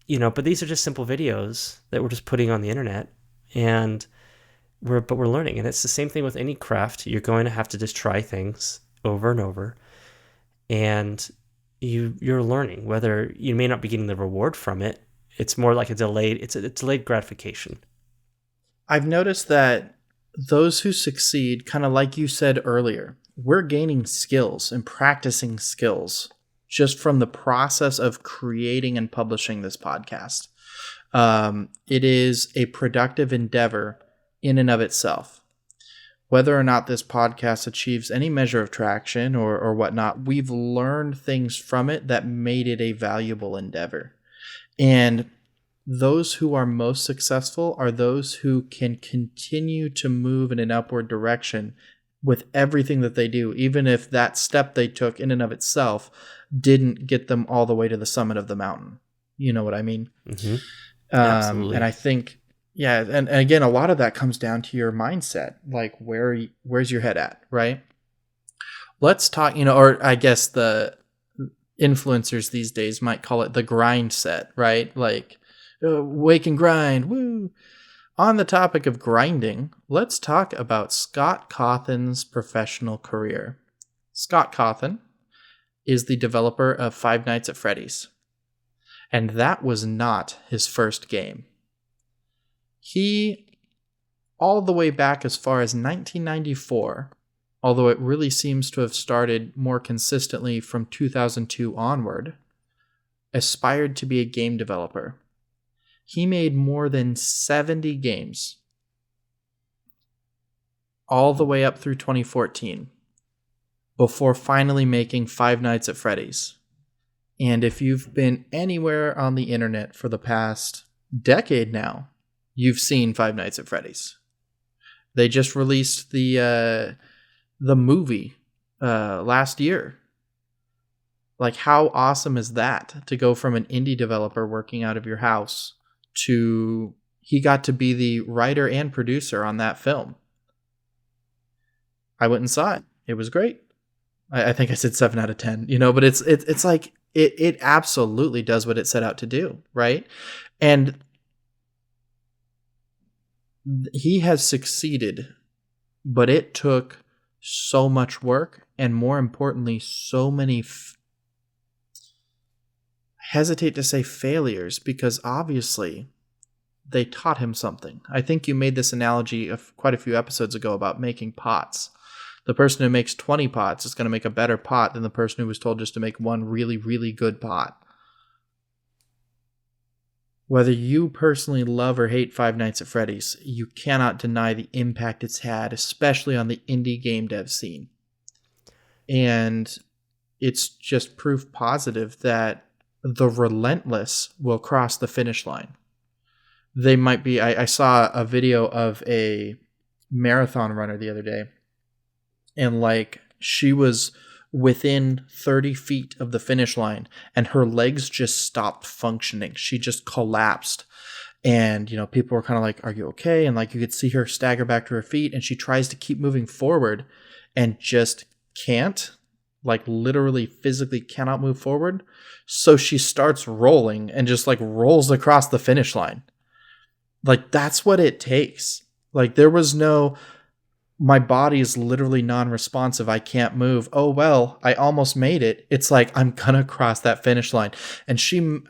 but these are just simple videos that we're just putting on the internet, and we're learning. And it's the same thing with any craft. You're going to have to just try things over and over. And you're learning, whether you may not be getting the reward from it. It's more like a delayed gratification. I've noticed that those who succeed, kind of like you said earlier, we're gaining skills and practicing skills just from the process of creating and publishing this podcast. It is a productive endeavor in and of itself. Whether or not this podcast achieves any measure of traction or whatnot, we've learned things from it that made it a valuable endeavor. And those who are most successful are those who can continue to move in an upward direction with everything that they do, even if that step they took in and of itself didn't get them all the way to the summit of the mountain. You know what I mean? Mm-hmm. Absolutely. And I think, and again, a lot of that comes down to your mindset. Like, where's your head at, right? Let's talk, or I guess the influencers these days might call it the grind set, right? Like, wake and grind, woo! On the topic of grinding, let's talk about Scott Cawthon's professional career. Scott Cawthon is the developer of Five Nights at Freddy's, and that was not his first game. He, all the way back as far as 1994, although it really seems to have started more consistently from 2002 onward, aspired to be a game developer. He made more than 70 games, all the way up through 2014, before finally making Five Nights at Freddy's. And if you've been anywhere on the internet for the past decade now, you've seen Five Nights at Freddy's. They just released the movie last year. Like, how awesome is that, to go from an indie developer working out of your house to he got to be the writer and producer on that film. I went and saw it. It was great. I think I said 7 out of 10, but it's like it absolutely does what it set out to do, right? And he has succeeded, but it took so much work, and more importantly, so many hesitate to say failures, because obviously they taught him something. I think you made this analogy quite a few episodes ago about making pots. The person who makes 20 pots is going to make a better pot than the person who was told just to make one really, really good pot. Whether you personally love or hate Five Nights at Freddy's, you cannot deny the impact it's had, especially on the indie game dev scene. And it's just proof positive that the relentless will cross the finish line. They might be, I saw a video of a marathon runner the other day, and like she was within 30 feet of the finish line and her legs just stopped functioning. She just collapsed. And, people were kind of like, are you okay? And like you could see her stagger back to her feet, and she tries to keep moving forward and just can't, like literally physically cannot move forward. So she starts rolling and just like rolls across the finish line. Like that's what it takes. Like there was no, my body is literally non-responsive. I can't move. Oh, well, I almost made it. It's like, I'm going to cross that finish line. And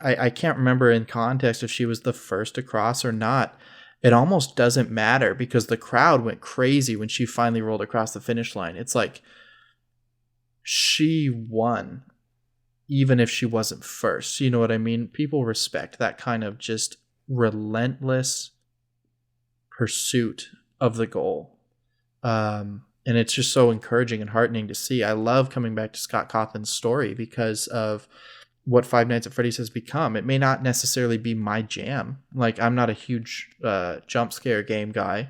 I can't remember in context if she was the first to cross or not. It almost doesn't matter because the crowd went crazy when she finally rolled across the finish line. It's like she won, even if she wasn't first. You know what I mean? People respect that kind of just relentless pursuit of the goal. And it's just so encouraging and heartening to see. I love coming back to Scott Cawthon's story because of what Five Nights at Freddy's has become. It may not necessarily be my jam. Like, I'm not a huge jump scare game guy,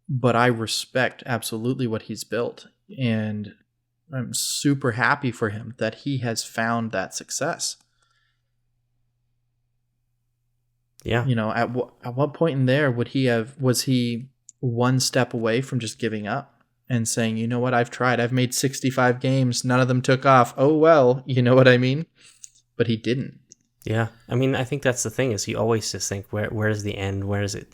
but I respect absolutely what he's built. And I'm super happy for him that he has found that success. Yeah. At what point in there was he one step away from just giving up and saying, you know what, I've tried. I've made 65 games. None of them took off. Oh, well, you know what I mean? But he didn't. Yeah. I mean, I think that's the thing is you always just think, where's the end? Where is it?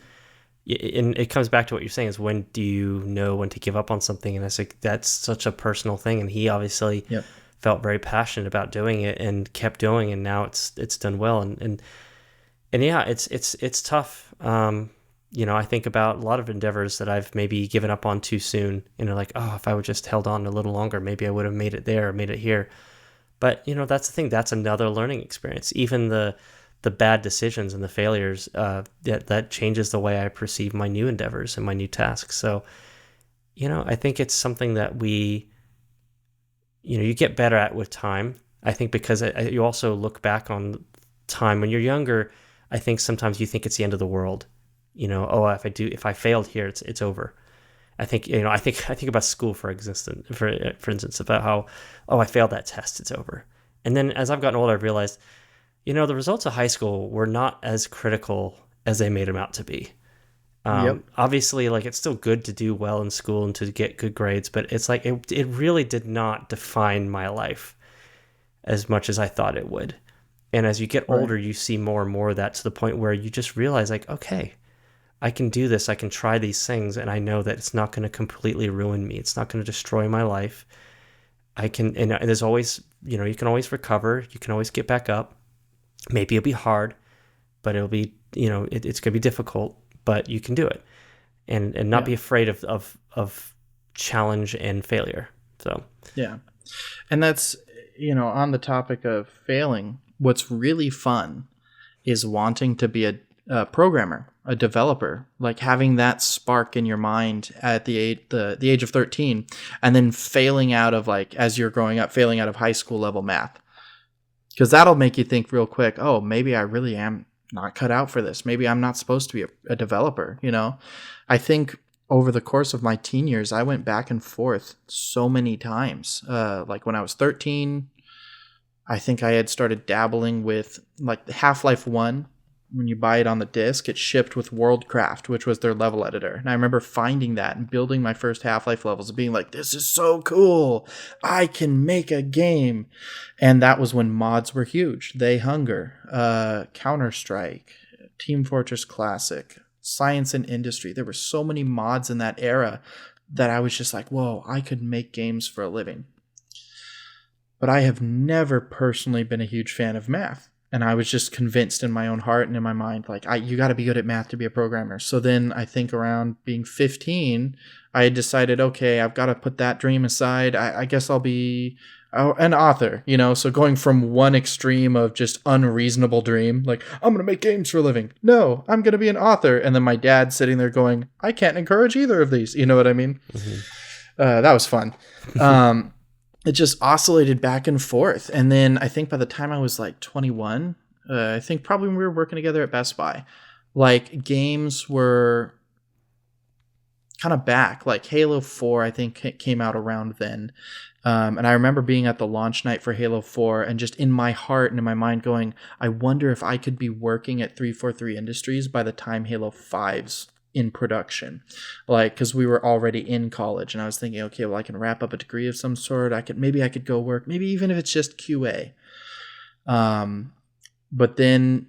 And it comes back to what you're saying is when do you know when to give up on something? And I think that's such a personal thing. And he obviously felt very passionate about doing it and kept doing, and now it's done well. And yeah, it's tough. I think about a lot of endeavors that I've maybe given up on too soon. Like, oh, if I would just held on a little longer, maybe I would have made it there or made it here. But, that's the thing. That's another learning experience. Even the bad decisions and the failures, that changes the way I perceive my new endeavors and my new tasks. So, I think it's something that you get better at with time. I think because you also look back on time when you're younger. I think sometimes you think it's the end of the world. If I failed here, it's over. I think I think about school for instance, about how, I failed that test, it's over. And then as I've gotten older, I've realized, the results of high school were not as critical as they made them out to be. Obviously, like it's still good to do well in school and to get good grades, but it's like it really did not define my life as much as I thought it would. And as you get older, you see more and more of that to the point where you just realize, like, okay, I can do this. I can try these things, and I know that it's not going to completely ruin me. It's not going to destroy my life. I can, and there's always, you can always recover. You can always get back up. Maybe it'll be hard, but it'll be, it's going to be difficult, but you can do it, and not be afraid of challenge and failure. So yeah, and that's on the topic of failing. What's really fun is wanting to be a programmer, a developer, like having that spark in your mind at the age of 13, and then failing out of, like, as you're growing up, failing out of high school level math. Because that'll make you think real quick, oh, maybe I really am not cut out for this. Maybe I'm not supposed to be a developer, I think over the course of my teen years, I went back and forth so many times. Like when I was 13, I think I had started dabbling with like Half-Life 1. When you buy it on the disc, it's shipped with WorldCraft, which was their level editor. And I remember finding that and building my first Half-Life levels and being like, this is so cool. I can make a game. And that was when mods were huge. They Hunger, Counter-Strike, Team Fortress Classic, Science and Industry. There were so many mods in that era that I was just like, whoa, I could make games for a living. But I have never personally been a huge fan of math. And I was just convinced in my own heart and in my mind, like, you got to be good at math to be a programmer. So then I think around being 15, I had decided, okay, I've got to put that dream aside. I guess I'll be an author, So going from one extreme of just unreasonable dream, like, I'm going to make games for a living. No, I'm going to be an author. And then my dad sitting there going, I can't encourage either of these. You know what I mean? Mm-hmm. That was fun. it just oscillated back and forth. And then I think by the time I was like 21, I think probably when we were working together at Best Buy, like games were kind of back. Like Halo 4, I think came out around then. And I remember being at the launch night for Halo 4 and just in my heart and in my mind going, I wonder if I could be working at 343 Industries by the time Halo 5's in production. Like, because we were already in college and I was thinking, okay, well, I can wrap up a degree of some sort. Maybe I could go work, maybe even if it's just QA. But then,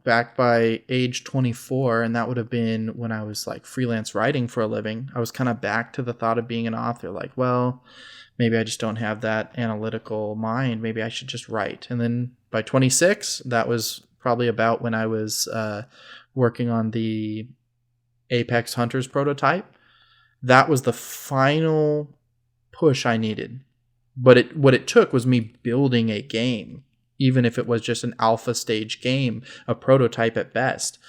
back by age 24, and that would have been when I was like freelance writing for a living, I was kind of back to the thought of being an author. Like, well, maybe I just don't have that analytical mind. Maybe I should just write. And then by 26, that was probably about when I was working on the Apex Hunters prototype. That was the final push I needed. But what it took was me building a game, even if it was just an alpha stage game, a prototype at best.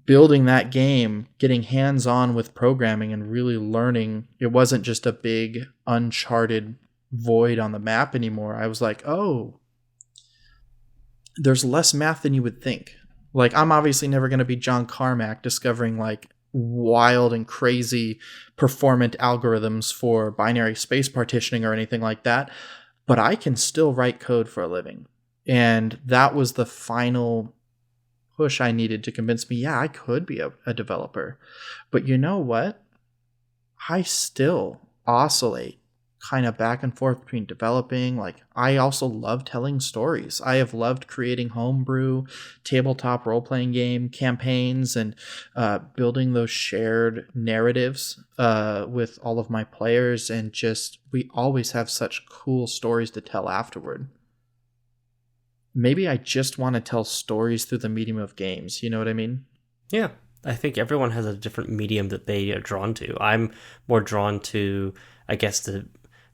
Building that game, getting hands-on with programming and really learning. It wasn't just a big uncharted void on the map anymore. I was like, oh, there's less math than you would think. Like, I'm obviously never going to be John Carmack discovering like wild and crazy performant algorithms for binary space partitioning or anything like that, but I can still write code for a living. And that was the final push I needed to convince me, yeah, I could be a developer. But you know what? I still oscillate kind of back and forth between developing. Like, I also love telling stories. I have loved creating homebrew, tabletop role-playing game campaigns and building those shared narratives with all of my players. And just, we always have such cool stories to tell afterward. Maybe I just want to tell stories through the medium of games. You know what I mean? Yeah. I think everyone has a different medium that they are drawn to. I'm more drawn to, I guess,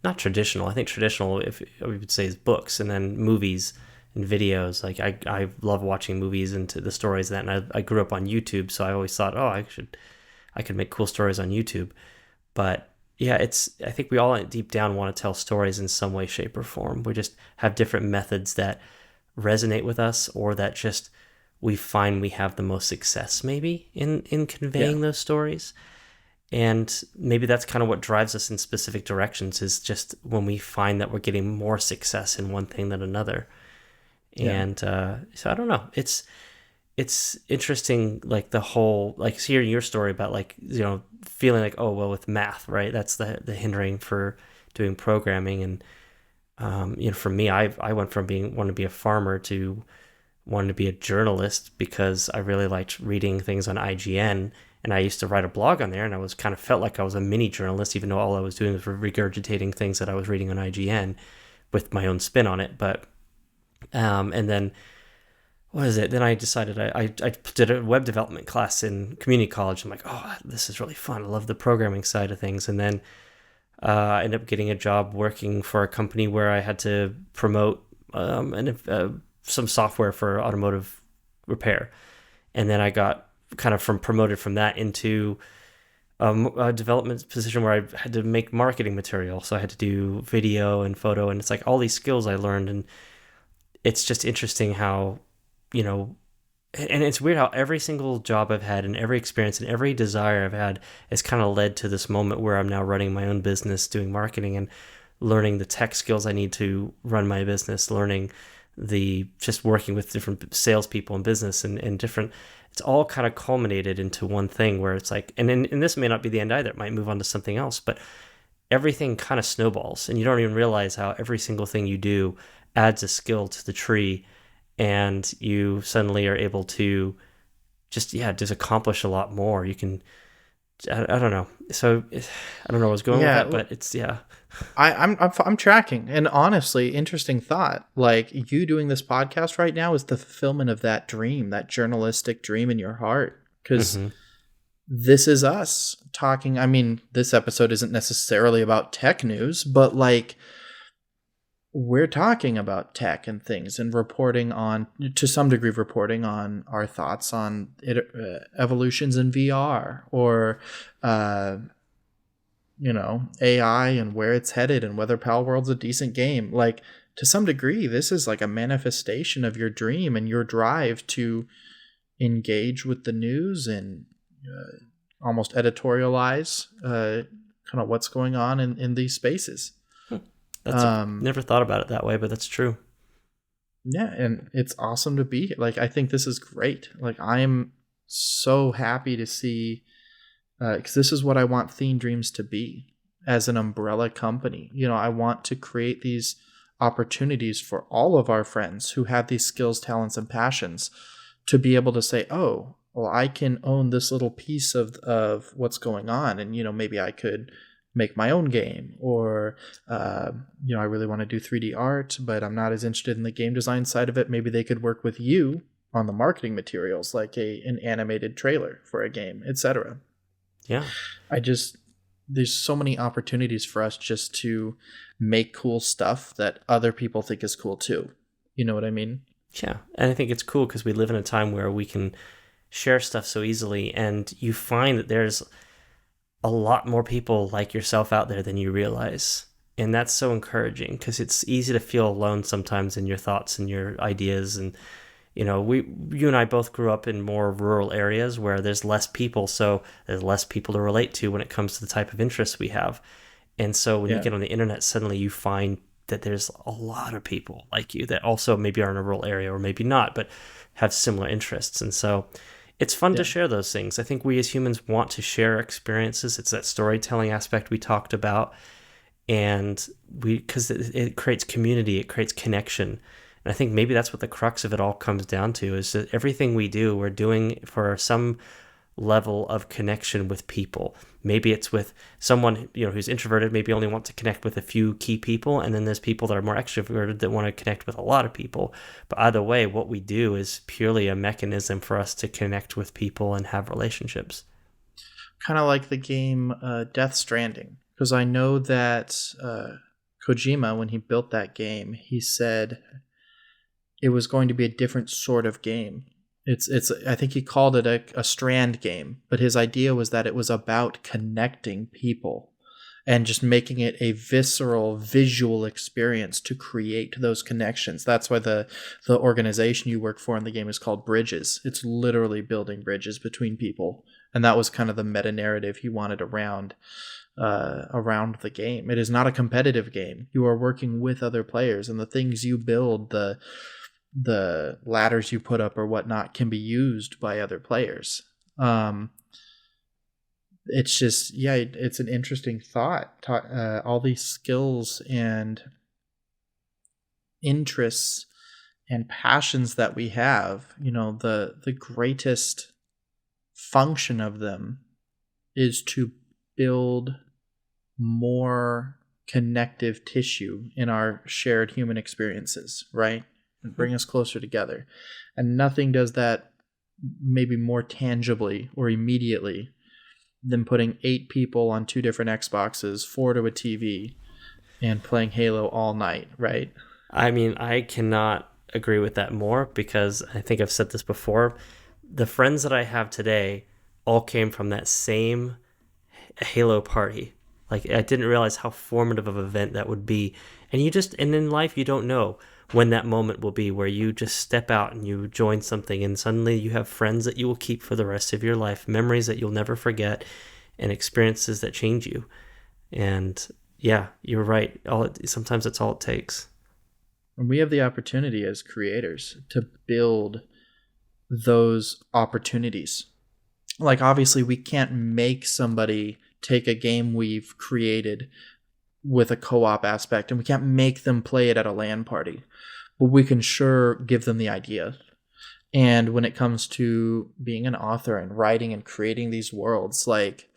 not traditional. I think traditional, if we would say, is books, and then movies and videos. Like I love watching movies and the stories of that. And I grew up on YouTube, so I always thought, oh, I could make cool stories on YouTube. But yeah, I think we all deep down want to tell stories in some way, shape, or form. We just have different methods that resonate with us, or that just we find we have the most success maybe in conveying those stories. And maybe that's kind of what drives us in specific directions, is just when we find that we're getting more success in one thing than another. And so I don't know. It's interesting, like the whole, like hearing your story about like, feeling like, oh, well, with math, right? That's the hindering for doing programming. And, for me, I went from wanting to be a farmer to wanting to be a journalist because I really liked reading things on IGN. And I used to write a blog on there, and I was kind of felt like I was a mini journalist, even though all I was doing was regurgitating things that I was reading on IGN with my own spin on it. But, and then, what is it? Then I decided I did a web development class in community college. I'm like, oh, this is really fun. I love the programming side of things. And then I ended up getting a job working for a company where I had to promote some software for automotive repair. And then I got kind of promoted from that into a development position where I had to make marketing material. So I had to do video and photo, and it's like all these skills I learned. And it's just interesting how, and it's weird how every single job I've had and every experience and every desire I've had has kind of led to this moment where I'm now running my own business, doing marketing and learning the tech skills I need to run my business, learning just working with different salespeople in business and different, it's all kind of culminated into one thing where it's like, and this may not be the end either. It might move on to something else, but everything kind of snowballs, and you don't even realize how every single thing you do adds a skill to the tree, and you suddenly are able to just accomplish a lot more. You can, I don't know. So I don't know where I was going with that, but it's, I'm tracking. And honestly, interesting thought. Like, you doing this podcast right now is the fulfillment of that dream, that journalistic dream in your heart. Because this is us talking. I mean, this episode isn't necessarily about tech news, but like, we're talking about tech and things and reporting on, to some degree, reporting on our thoughts on evolutions in VR or AI and where it's headed and whether Pal World's a decent game. Like, to some degree, this is like a manifestation of your dream and your drive to engage with the news and almost editorialize kind of what's going on in these spaces. Never thought about it that way, but that's true. Yeah, and it's awesome to be here. Like, I think this is great. Like, I'm so happy to see, because this is what I want Theme Dreams to be as an umbrella company. I want to create these opportunities for all of our friends who have these skills, talents, and passions to be able to say, oh, well, I can own this little piece of what's going on. And, maybe I could make my own game, or I really want to do 3D art, but I'm not as interested in the game design side of it. Maybe they could work with you on the marketing materials, like an animated trailer for a game, etc. Yeah. There's so many opportunities for us just to make cool stuff that other people think is cool too. You know what I mean? Yeah. And I think it's cool because we live in a time where we can share stuff so easily, and you find that there's a lot more people like yourself out there than you realize. And that's so encouraging because it's easy to feel alone sometimes in your thoughts and your ideas. And, you and I both grew up in more rural areas where there's less people. So there's less people to relate to when it comes to the type of interests we have. And so when you get on the internet, suddenly you find that there's a lot of people like you that also maybe are in a rural area or maybe not, but have similar interests. And so it's fun to share those things. I think we as humans want to share experiences. It's that storytelling aspect we talked about. And because it creates community, it creates connection. And I think maybe that's what the crux of it all comes down to, is that everything we do, we're doing for some level of connection with people. Maybe it's with someone, who's introverted, maybe only want to connect with a few key people. And then there's people that are more extroverted that want to connect with a lot of people. But either way, what we do is purely a mechanism for us to connect with people and have relationships. Kind of like the game Death Stranding. Because I know that Kojima, when he built that game, he said it was going to be a different sort of game. It's I think he called it a strand game, but his idea was that it was about connecting people and just making it a visceral visual experience to create those connections. That's why the organization you work for in the game is called Bridges. It's literally building bridges between people. And that was kind of the meta narrative he wanted around the game. It is not a competitive game. You are working with other players, and the things you build, the ladders you put up or whatnot, can be used by other players. It's just, it's an interesting thought. All these skills and interests and passions that we have, the greatest function of them is to build more connective tissue in our shared human experiences, right? And bring us closer together. And nothing does that maybe more tangibly or immediately than putting 8 people on 2 different Xboxes, 4 to a TV, and playing Halo all night, right? I mean, I cannot agree with that more, because I think I've said this before. The friends that I have today all came from that same Halo party. Like, I didn't realize how formative of an event that would be. And in life, you don't know when that moment will be where you just step out and you join something, and suddenly you have friends that you will keep for the rest of your life, memories that you'll never forget, and experiences that change you. And yeah, you're right. Sometimes that's all it takes. And we have the opportunity as creators to build those opportunities. Like, obviously, we can't make somebody take a game we've created with a co-op aspect, and we can't make them play it at a LAN party, but we can sure give them the idea. And when it comes to being an author and writing and creating these worlds, like,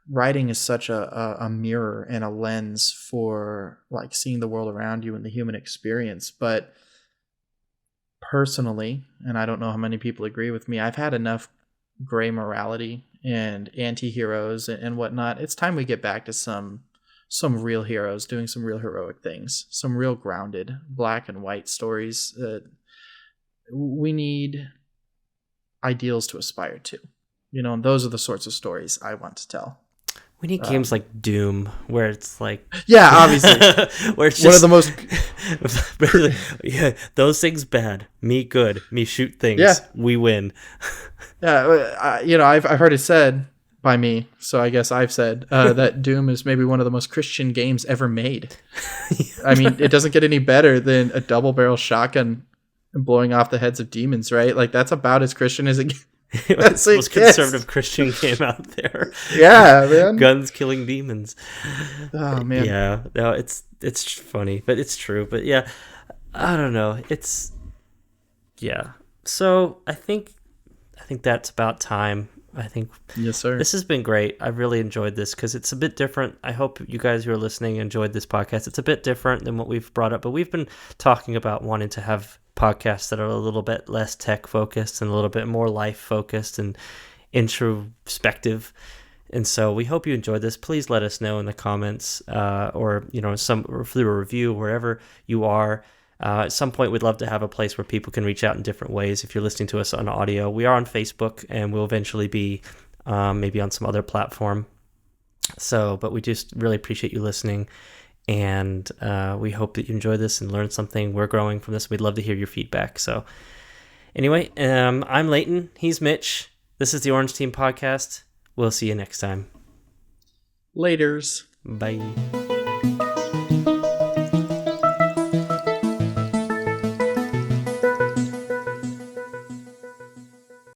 writing is such a mirror and a lens for, like, seeing the world around you and the human experience. But personally, and I don't know how many people agree with me, I've had enough gray morality and anti-heroes and whatnot. It's time we get back to some real heroes doing some real heroic things, some real grounded black and white stories. We need ideals to aspire to. And those are the sorts of stories I want to tell. We need games like Doom, where it's like... Yeah, obviously. Where it's one of the most... yeah, those things bad. Me good. Me shoot things. Yeah. We win. Yeah, I've heard it said by me, so I guess I've said that Doom is maybe one of the most Christian games ever made. I mean, it doesn't get any better than a double-barrel shotgun and blowing off the heads of demons, right? Like, that's about as Christian as it gets. It's the most conservative Christian game out there. Yeah, man. Guns killing demons. Oh man. Yeah. No, it's funny, but it's true. But yeah, I don't know. Yeah. So I think that's about time. I think Yes, sir. This has been great. I really enjoyed this because it's a bit different. I hope you guys who are listening enjoyed this podcast. It's a bit different than what we've brought up, but we've been talking about wanting to have podcasts that are a little bit less tech focused and a little bit more life focused and introspective. And so we hope you enjoyed this. Please let us know in the comments or through a review, wherever you are. At some point, we'd love to have a place where people can reach out in different ways. If you're listening to us on audio, we are on Facebook, and we'll eventually be maybe on some other platform. But we just really appreciate you listening, and we hope that you enjoy this and learn something. We're growing from this. We'd love to hear your feedback. So anyway, I'm Leighton. He's Mitch. This is the Orange Team Podcast. We'll see you next time. Laters. Bye.